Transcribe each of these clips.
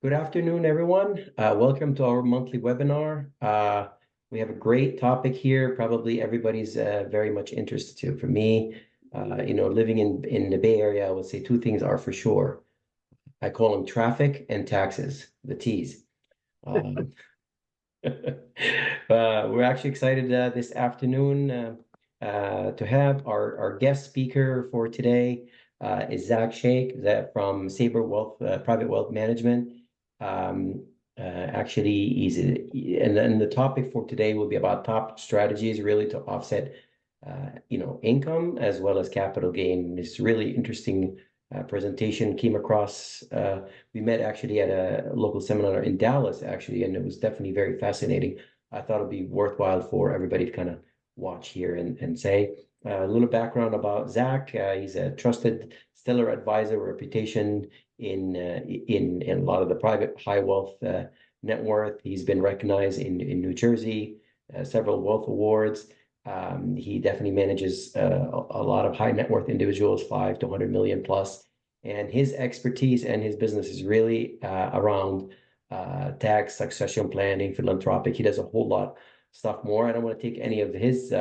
Good afternoon, everyone. Welcome to our monthly webinar. We have a great topic here. Probably everybody's very much interested to. For me, living in the Bay Area, I would say two things are for sure. I call them traffic and taxes, the T's. Um, we're actually excited this afternoon to have our guest speaker for today is Zak Shaik that from Sabre Wealth Private Wealth Management. Actually, and then the topic for today will be about top strategies really to offset, income as well as capital gain. It's really interesting presentation. Came across. We met actually at a local seminar in Dallas, actually, and it was definitely very fascinating. I thought it'd be worthwhile for everybody to kind of watch here and say a little background about Zak. He's a trusted stellar advisor, reputation in a lot of the private high wealth net worth. He's been recognized in New Jersey, several wealth awards. He definitely manages a lot of high net worth individuals, 5 to 100 million plus. And his expertise and his business is really around tax, succession planning, philanthropic. He does a whole lot of stuff more. I don't want to take any of his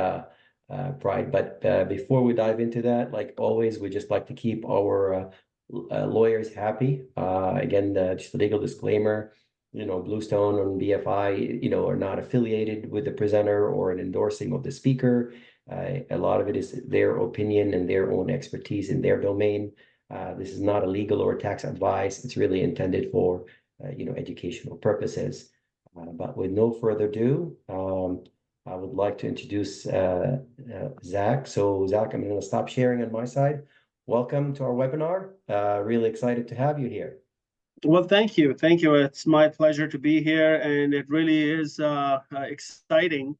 pride, but before we dive into that, like always, we just like to keep our lawyers happy. Again, just a legal disclaimer, Bluestone and BFI, are not affiliated with the presenter or an endorsing of the speaker. A lot of it is their opinion and their own expertise in their domain. This is not a legal or tax advice. It's really intended for, educational purposes. But with no further ado, I would like to introduce Zak. So Zak, I'm going to stop sharing on my side. Welcome to our webinar. Really excited to have you here. Well, thank you. Thank you. It's my pleasure to be here, and it really is exciting.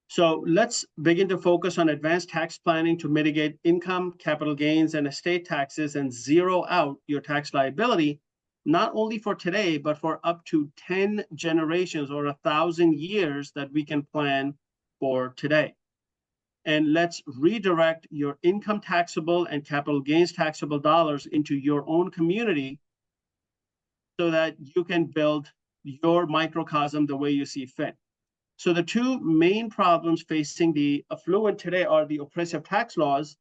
So let's begin to focus on advanced tax planning to mitigate income, capital gains, and estate taxes and zero out your tax liability, not only for today, but for up to 10 generations or 1,000 years that we can plan for today. And let's redirect your income taxable and capital gains taxable dollars into your own community so that you can build your microcosm the way you see fit. So the two main problems facing the affluent today are the oppressive tax laws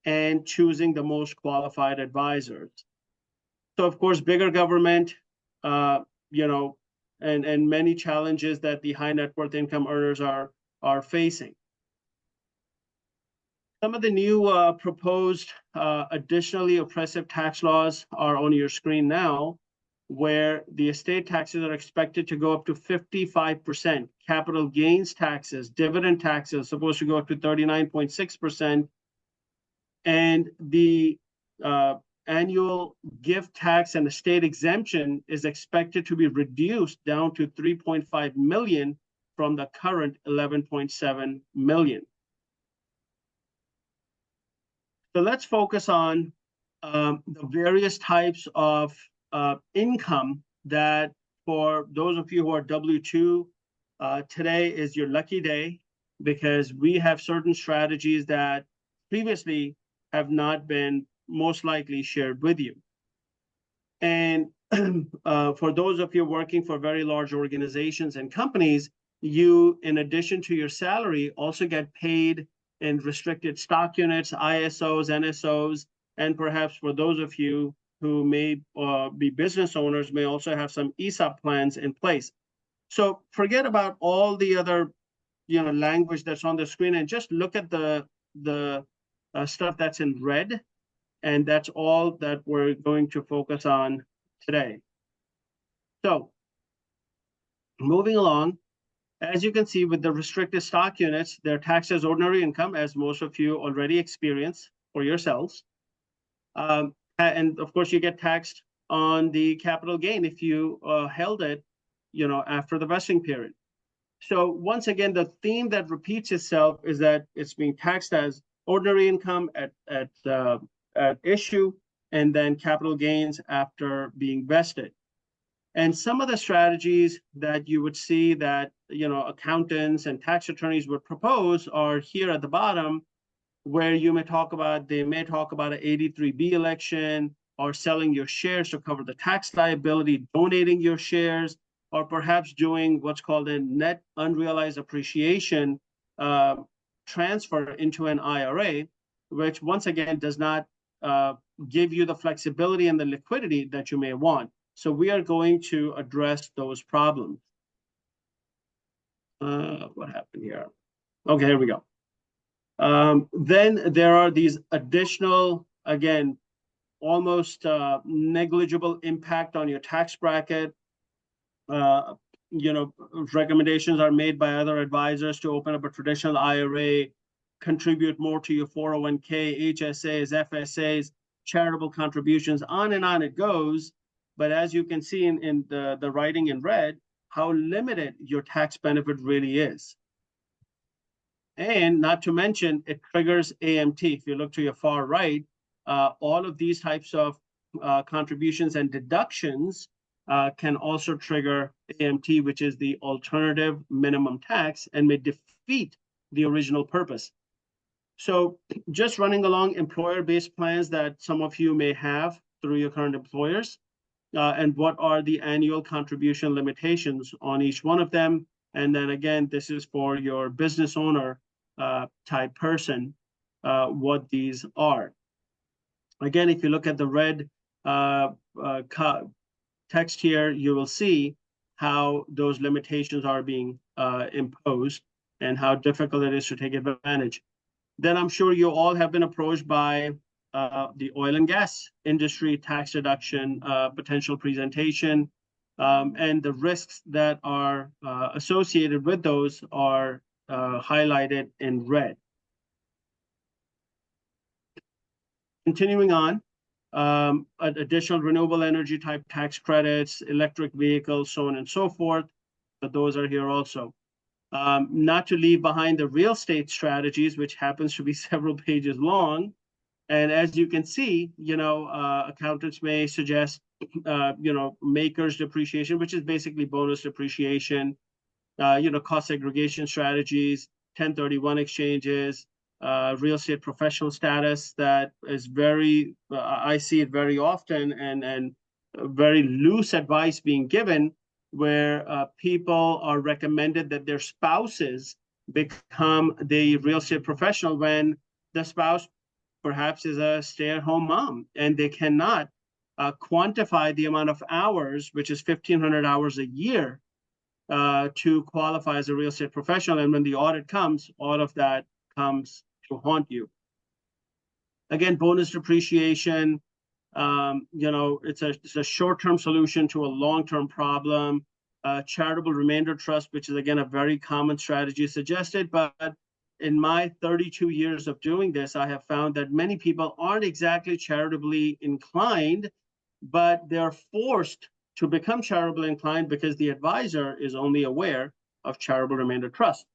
and choosing the most qualified advisors. So of course, bigger government, and many challenges that the high net worth income earners are facing. Some of the new proposed additionally oppressive tax laws are on your screen now, where the estate taxes are expected to go up to 55%. Capital gains taxes, dividend taxes supposed to go up to 39.6%. And the annual gift tax and estate exemption is expected to be reduced down to 3.5 million from the current 11.7 million. So let's focus on the various types of income that, for those of you who are W-2, today is your lucky day, because we have certain strategies that previously have not been most likely shared with you. And for those of you working for very large organizations and companies, you, in addition to your salary, also get paid in restricted stock units, ISOs, NSOs, and perhaps for those of you who may be business owners, may also have some ESOP plans in place. So forget about all the other, language that's on the screen and just look at the stuff that's in red, and that's all that we're going to focus on today. So moving along, as you can see with the restricted stock units, they're taxed as ordinary income, as most of you already experience for yourselves. And of course, you get taxed on the capital gain if you held it, after the vesting period. So once again, the theme that repeats itself is that it's being taxed as ordinary income at issue, and then capital gains after being vested. And some of the strategies that you would see that accountants and tax attorneys would propose are here at the bottom, where they may talk about an 83B election, or selling your shares to cover the tax liability, donating your shares, or perhaps doing what's called a net unrealized appreciation transfer into an IRA, which once again does not give you the flexibility and the liquidity that you may want. So we are going to address those problems. What happened here? Okay, here we go. Then there are these additional, again, almost negligible impact on your tax bracket. Recommendations are made by other advisors to open up a traditional IRA, contribute more to your 401k, HSAs, FSAs, charitable contributions, on and on it goes. But as you can see in the writing in red, how limited your tax benefit really is. And not to mention, it triggers AMT. If you look to your far right, all of these types of contributions and deductions can also trigger AMT, which is the alternative minimum tax, and may defeat the original purpose. So just running along employer-based plans that some of you may have through your current employers, and what are the annual contribution limitations on each one of them. And then again, this is for your business owner type person, what these are. Again, if you look at the red text here, you will see how those limitations are being imposed and how difficult it is to take advantage. Then I'm sure you all have been approached by the oil and gas industry tax deduction potential presentation, and the risks that are associated with those are highlighted in red. Continuing on, additional renewable energy type tax credits, electric vehicles, so on and so forth. But those are here also. Not to leave behind the real estate strategies, which happens to be several pages long. And as you can see, accountants may suggest, maker's depreciation, which is basically bonus depreciation, cost segregation strategies, 1031 exchanges, real estate professional status that is very, I see it very often, and very loose advice being given where people are recommended that their spouses become the real estate professional when the spouse perhaps is a stay-at-home mom and they cannot quantify the amount of hours, which is 1,500 hours a year, to qualify as a real estate professional. And when the audit comes, all of that comes to haunt you. Again, bonus depreciation, it's a short-term solution to a long-term problem. Charitable remainder trust, which is again a very common strategy suggested, but in my 32 years of doing this, I have found that many people aren't exactly charitably inclined, but they're forced to become charitably inclined because the advisor is only aware of charitable remainder trust.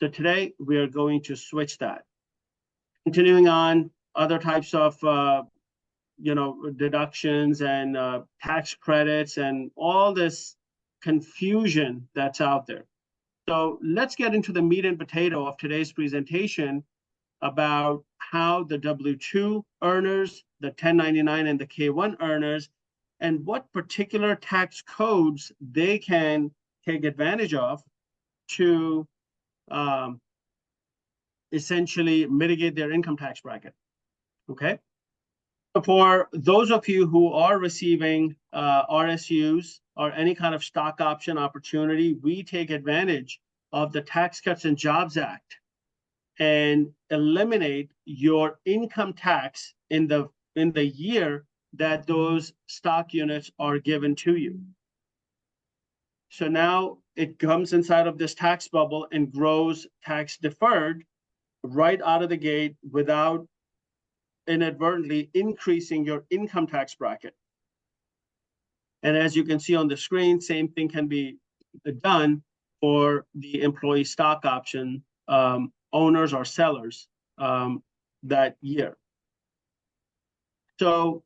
So today we are going to switch that. Continuing on, other types of deductions and tax credits and all this confusion that's out there. So let's get into the meat and potato of today's presentation about how the W-2 earners, the 1099 and the K-1 earners, and what particular tax codes they can take advantage of to essentially mitigate their income tax bracket. Okay. So for those of you who are receiving RSUs or any kind of stock option opportunity, we take advantage of the Tax Cuts and Jobs Act and eliminate your income tax in the year that those stock units are given to you. So now it comes inside of this tax bubble and grows tax deferred right out of the gate without inadvertently increasing your income tax bracket. And as you can see on the screen, same thing can be done for the employee stock option owners or sellers that year. So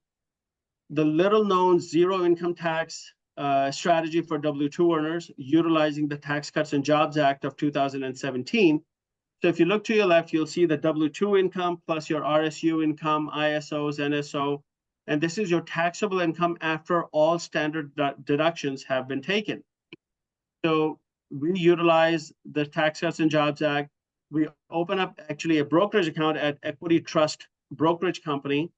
the little known zero income tax strategy for W-2 earners utilizing the Tax Cuts and Jobs Act of 2017. So if you look to your left, you'll see the W-2 income plus your RSU income, ISOs, NSO, And this is your taxable income after all standard deductions have been taken. So we utilize the Tax Cuts and Jobs Act. We open up actually a brokerage account at Equity Trust Brokerage Company,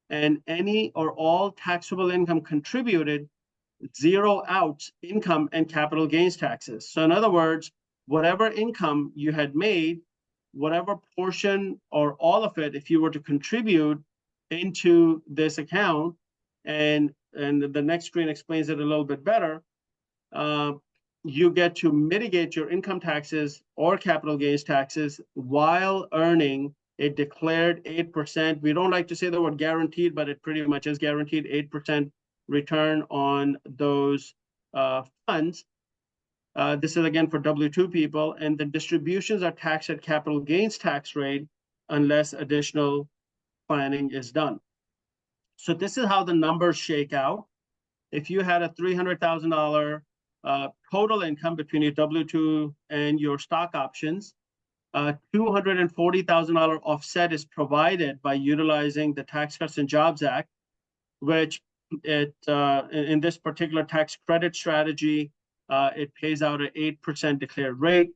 and any or all taxable income contributed zero out income and capital gains taxes. So in other words, whatever income you had made, whatever portion or all of it, if you were to contribute into this account, and the next screen explains it a little bit better, you get to mitigate your income taxes or capital gains taxes while earning a declared 8%. We don't like to say the word guaranteed, but it pretty much is guaranteed 8% return on those funds. This is again for W-2 people, and the distributions are taxed at capital gains tax rate unless additional planning is done. So this is how the numbers shake out. If you had a $300,000 total income between your W-2 and your stock options, $240,000 offset is provided by utilizing the Tax Cuts and Jobs Act, which in this particular tax credit strategy, it pays out an 8% declared rate,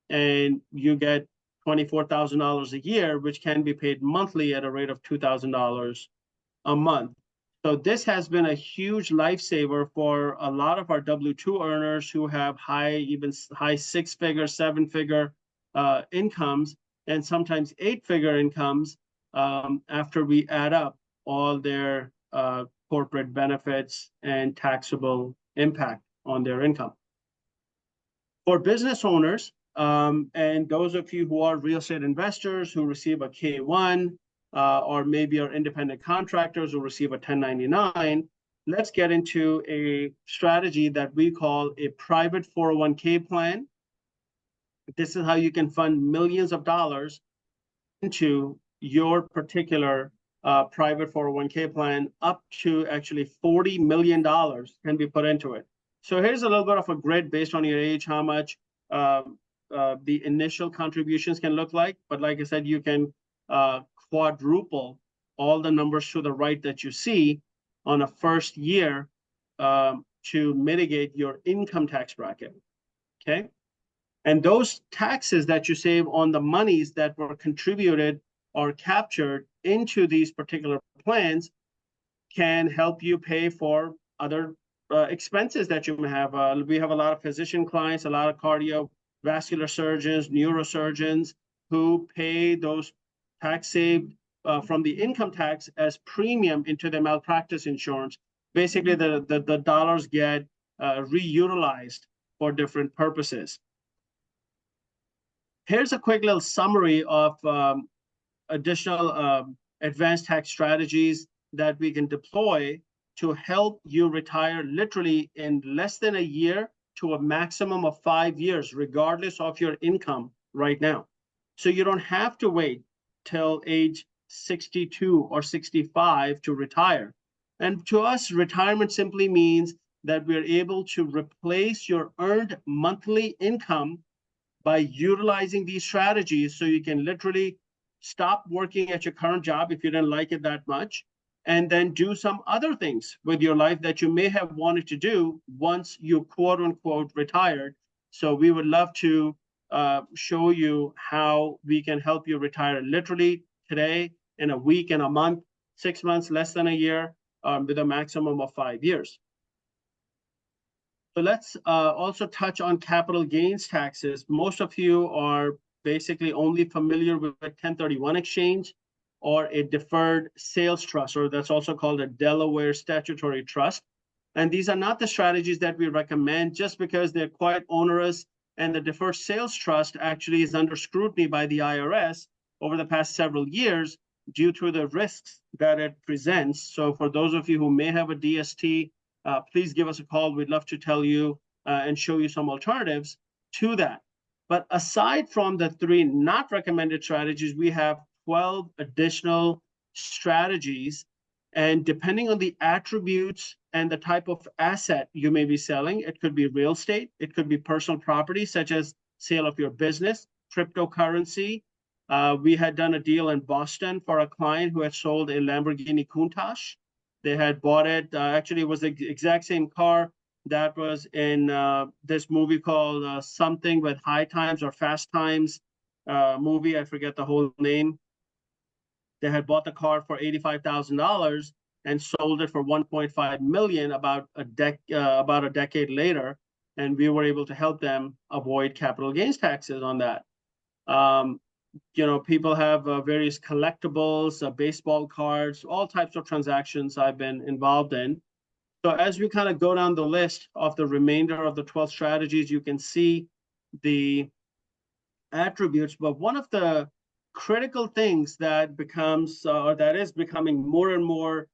and you get $24,000 a year, which can be paid monthly at a rate of $2,000 a month. So this has been a huge lifesaver for a lot of our W-2 earners who have even high six-figure, seven-figure incomes, and sometimes eight-figure incomes after we add up all their corporate benefits and taxable impact on their income. For business owners, and those of you who are real estate investors who receive a K-1, or maybe are independent contractors who receive a 1099, let's get into a strategy that we call a private 401k plan. This is how you can fund millions of dollars into your particular private 401k plan. Up to actually $40 million can be put into it. So here's a little bit of a grid based on your age, how much the initial contributions can look like. But like I said, you can quadruple all the numbers to the right that you see on a first year to mitigate your income tax bracket, okay? And those taxes that you save on the monies that were contributed or captured into these particular plans can help you pay for other expenses that you may have. We have a lot of physician clients, a lot of cardiovascular surgeons, neurosurgeons who pay those tax saved from the income tax as premium into their malpractice insurance. Basically, the dollars get reutilized for different purposes. Here's a quick little summary of additional advanced tax strategies that we can deploy to help you retire literally in less than a year to a maximum of 5 years, regardless of your income right now. So you don't have to wait till age 62 or 65 to retire. And to us, retirement simply means that we're able to replace your earned monthly income by utilizing these strategies, so you can literally stop working at your current job if you didn't like it that much, and then do some other things with your life that you may have wanted to do once you quote unquote retired. So we would love to show you how we can help you retire literally today, in a week, in a month, 6 months, less than a year, with a maximum of 5 years. So let's also touch on capital gains taxes. Most of you are basically only familiar with 1031 exchange or a deferred sales trust, or that's also called a Delaware statutory trust. And these are not the strategies that we recommend just because they're quite onerous, and the deferred sales trust actually is under scrutiny by the IRS over the past several years due to the risks that it presents. So for those of you who may have a DST, please give us a call. We'd love to tell you and show you some alternatives to that. But aside from the 3 not recommended strategies, we have 12 additional strategies. And depending on the attributes and the type of asset you may be selling, it could be real estate, it could be personal property, such as sale of your business, cryptocurrency. We had done a deal in Boston for a client who had sold a Lamborghini Countach, They had bought it. Actually, it was the exact same car that was in this movie called something with High Times or Fast Times movie. I forget the whole name. They had bought the car for $85,000 and sold it for 1.5 million about a decade later, and we were able to help them avoid capital gains taxes on that. Um, people have various collectibles, baseball cards, all types of transactions I've been involved in. So as we kind of go down the list of the remainder of the 12 strategies, you can see the attributes. But one of the critical things that becomes or that is becoming more and more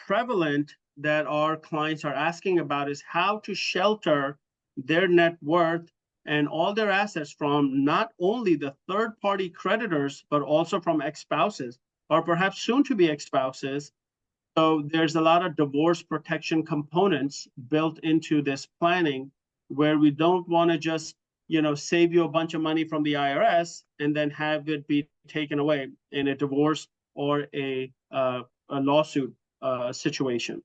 prevalent that our clients are asking about is how to shelter their net worth and all their assets from not only the third party creditors, but also from ex-spouses or perhaps soon to be ex-spouses. So there's a lot of divorce protection components built into this planning where we don't want to just, save you a bunch of money from the IRS and then have it be taken away in a divorce or a lawsuit situation.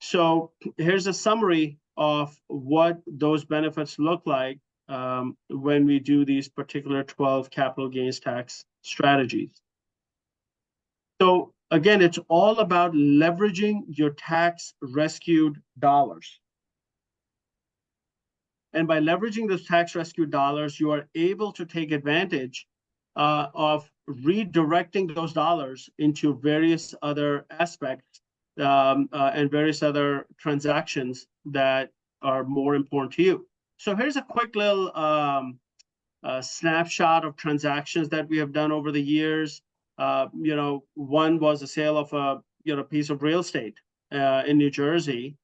So here's a summary of what those benefits look like when we do these particular 12 capital gains tax strategies. So again, it's all about leveraging your tax rescued dollars. And by leveraging those tax rescued dollars, you are able to take advantage of redirecting those dollars into various other aspects and various other transactions that are more important to you. So here's a quick little snapshot of transactions that we have done over the years. One was a sale of a piece of real estate in New Jersey.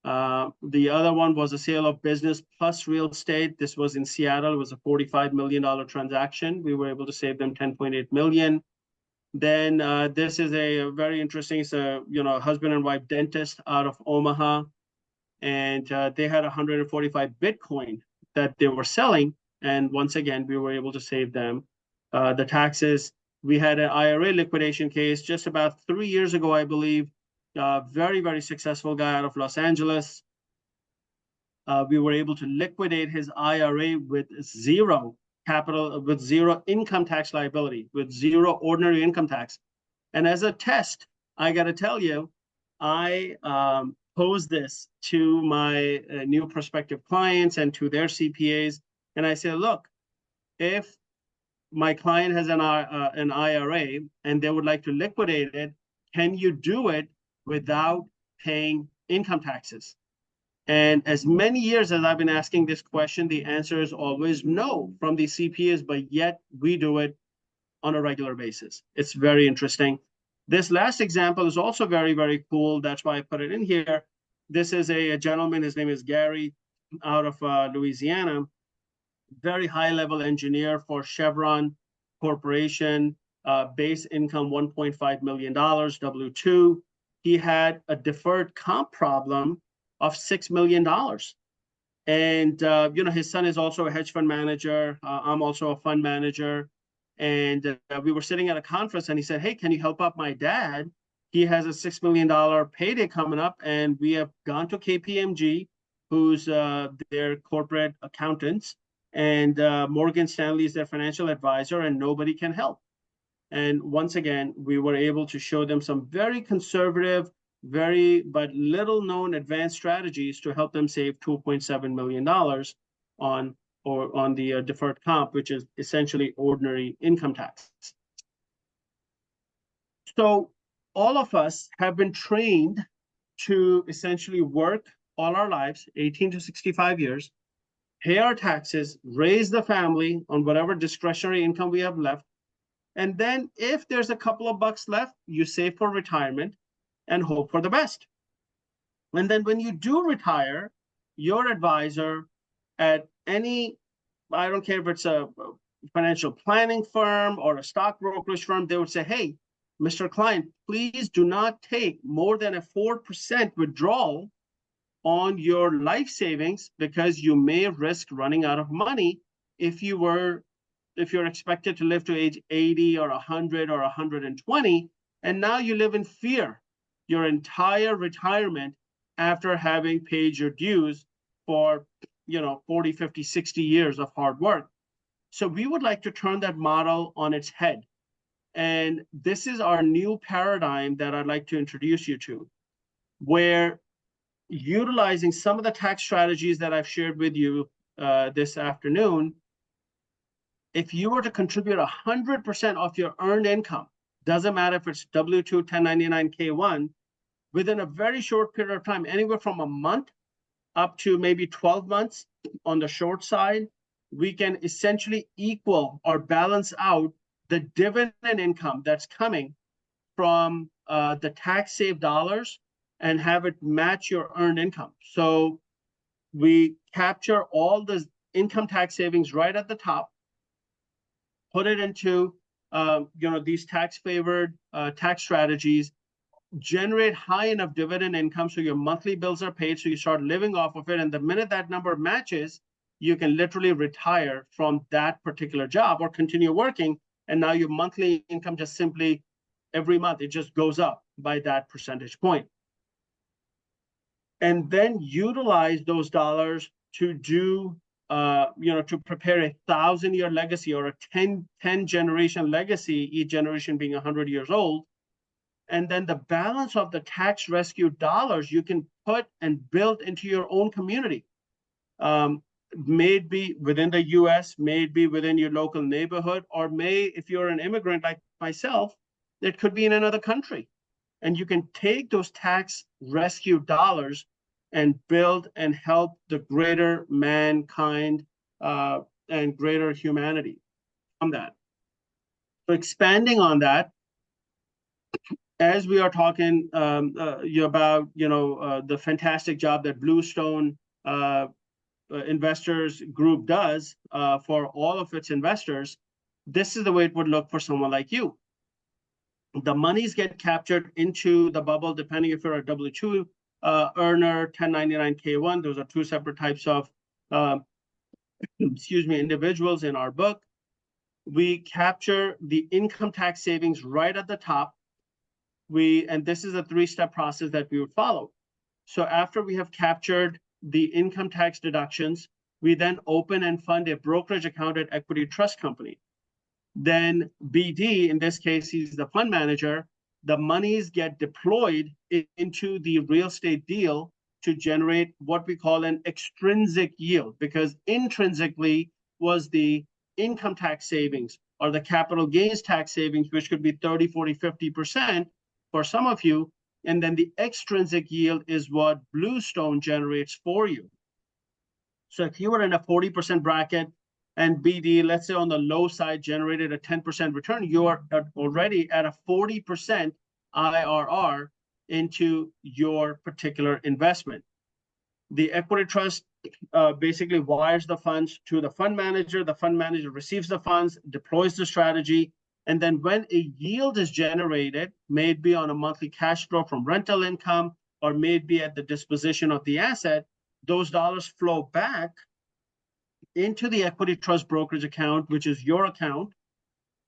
The other one was a sale of business plus real estate. This was in Seattle. It was a $45 million transaction. We were able to save them $10.8 million. Then this is a very interesting, husband and wife dentist out of Omaha. And they had 145 Bitcoin that they were selling. And once again, we were able to save them the taxes. We had an IRA liquidation case just about 3 years ago, I believe. Very, very successful guy out of Los Angeles. We were able to liquidate his IRA with zero capital, with zero income tax liability, with zero ordinary income tax. And as a test, I got to tell you, I posed this to my new prospective clients and to their CPAs. And I said, look, if my client has an IRA and they would like to liquidate it, can you do it without paying income taxes? And as many years as I've been asking this question, the answer is always no from the CPAs, but yet we do it on a regular basis. It's very interesting. This last example is also very, very cool. That's why I put it in here. This is a gentleman, his name is Gary, out of Louisiana, very high-level engineer for Chevron Corporation, base income $1.5 million, W-2. He had a deferred comp problem of $6 million. And, his son is also a hedge fund manager. I'm also a fund manager. And we were sitting at a conference and he said, hey, can you help out my dad? He has a $6 million payday coming up. And we have gone to KPMG, who's their corporate accountants. And Morgan Stanley is their financial advisor, and nobody can help. And once again, we were able to show them some very conservative, but little known advanced strategies to help them save $2.7 million on the deferred comp, which is essentially ordinary income tax. So all of us have been trained to essentially work all our lives, 18 to 65 years, pay our taxes, raise the family on whatever discretionary income we have left. And then if there's a couple of bucks left, you save for retirement and hope for the best. And then when you do retire, your advisor at any, I don't care if it's a financial planning firm or a stock brokerage firm, they would say, hey, Mr. Client, please do not take more than a 4% withdrawal on your life savings because you may risk running out of money if you're expected to live to age 80 or 100 or 120, and now you live in fear your entire retirement after having paid your dues for 40, 50, 60 years of hard work. So we would like to turn that model on its head. And this is our new paradigm that I'd like to introduce you to, where utilizing some of the tax strategies that I've shared with you this afternoon, if you were to contribute 100% of your earned income, doesn't matter if it's W-2, 1099, K-1, within a very short period of time, anywhere from a month up to maybe 12 months on the short side, we can essentially equal or balance out the dividend income that's coming from the tax saved dollars and have it match your earned income. So we capture all the income tax savings right at the top, put it into these tax favored tax strategies, generate high enough dividend income so your monthly bills are paid, so you start living off of it. And the minute that number matches, you can literally retire from that particular job or continue working. And now your monthly income just simply every month, it just goes up by that percentage point. And then utilize those dollars to do, to prepare a 1,000-year legacy or a 10 generation legacy, each generation being 100 years old. And then the balance of the tax rescue dollars you can put and build into your own community. May it be within the US, may it be within your local neighborhood, or if you're an immigrant like myself, it could be in another country. And you can take those tax rescue dollars and build and help the greater mankind and greater humanity from that. So expanding on that, as we are talking about, the fantastic job that Bluestone Investors Group does for all of its investors, this is the way it would look for someone like you. The monies get captured into the bubble, depending if you're a W-2 earner, 1099 K-1. Those are two separate types of, individuals in our book. We capture the income tax savings right at the top. And this is a three-step process that we would follow. So after we have captured the income tax deductions, we then open and fund a brokerage account at Equity Trust Company. Then BD, in this case, he's the fund manager, the monies get deployed into the real estate deal to generate what we call an extrinsic yield, because intrinsically was the income tax savings or the capital gains tax savings, which could be 30, 40, 50% for some of you. And then the extrinsic yield is what Bluestone generates for you. So if you were in a 40% bracket and BD, let's say on the low side, generated a 10% return, you are already at a 40% IRR into your particular investment. The equity trust basically wires the funds to the fund manager receives the funds, deploys the strategy, and then when a yield is generated, may it be on a monthly cash flow from rental income, or may it be at the disposition of the asset, those dollars flow back into the equity trust brokerage account, which is your account.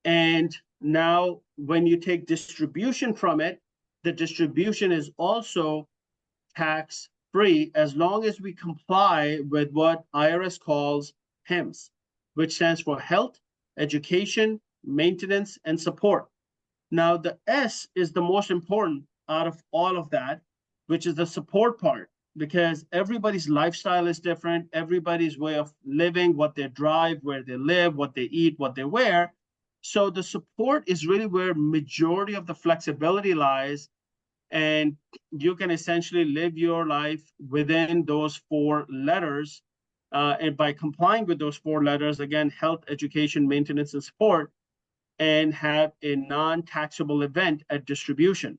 And now when you take distribution from it, the distribution is also tax-free as long as we comply with what IRS calls HEMS, which stands for health, education, maintenance, and support. Now, the S is the most important out of all of that, which is the support part, because everybody's lifestyle is different, everybody's way of living, what they drive, where they live, what they eat, what they wear. So the support is really where majority of the flexibility lies, and you can essentially live your life within those four letters. And by complying with those four letters, again, health, education, maintenance, and support, and have a non-taxable event at distribution.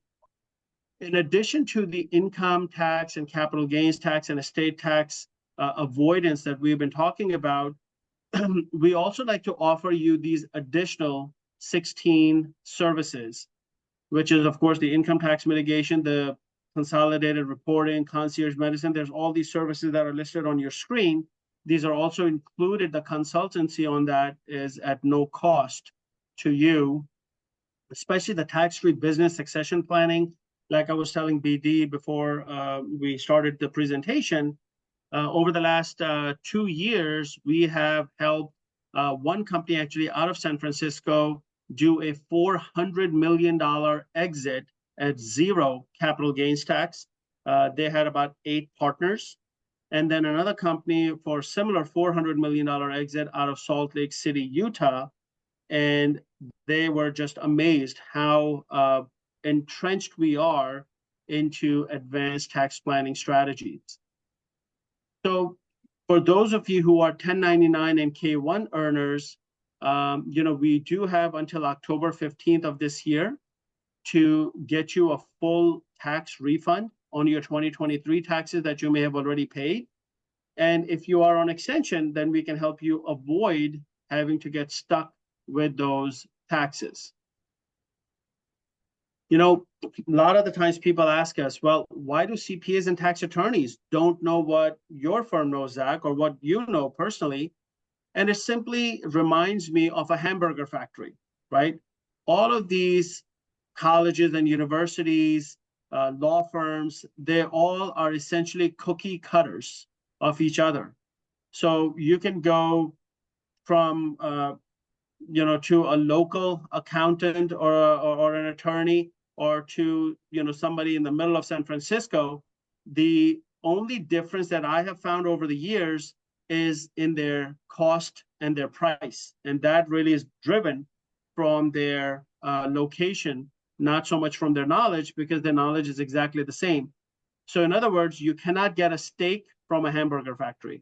In addition to the income tax and capital gains tax and estate tax avoidance that we've been talking about, we also like to offer you these additional 16 services, which is, of course, the income tax mitigation, the consolidated reporting, concierge medicine. There's all these services that are listed on your screen. These are also included. The consultancy on that is at no cost to you, especially the tax-free business succession planning like I was telling BD before we started the presentation, over the last 2 years, we have helped one company actually out of San Francisco do a $400 million exit at zero capital gains tax. They had about 8 partners. And then another company for similar $400 million exit out of Salt Lake City, Utah. And they were just amazed how entrenched we are into advanced tax planning strategies. So for those of you who are 1099 and K1 earners, we do have until October 15th of this year to get you a full tax refund on your 2023 taxes that you may have already paid. And if you are on extension, then we can help you avoid having to get stuck with those taxes. A lot of the times people ask us, well, why do CPAs and tax attorneys don't know what your firm knows, Zach, or what you know personally? And it simply reminds me of a hamburger factory, right? All of these colleges and universities, law firms, they all are essentially cookie cutters of each other. So you can go from to a local accountant or an attorney, or to somebody in the middle of San Francisco. The only difference that I have found over the years is in their cost and their price, and that really is driven from their location, not so much from their knowledge, because their knowledge is exactly the same. So in other words, you cannot get a steak from a hamburger factory.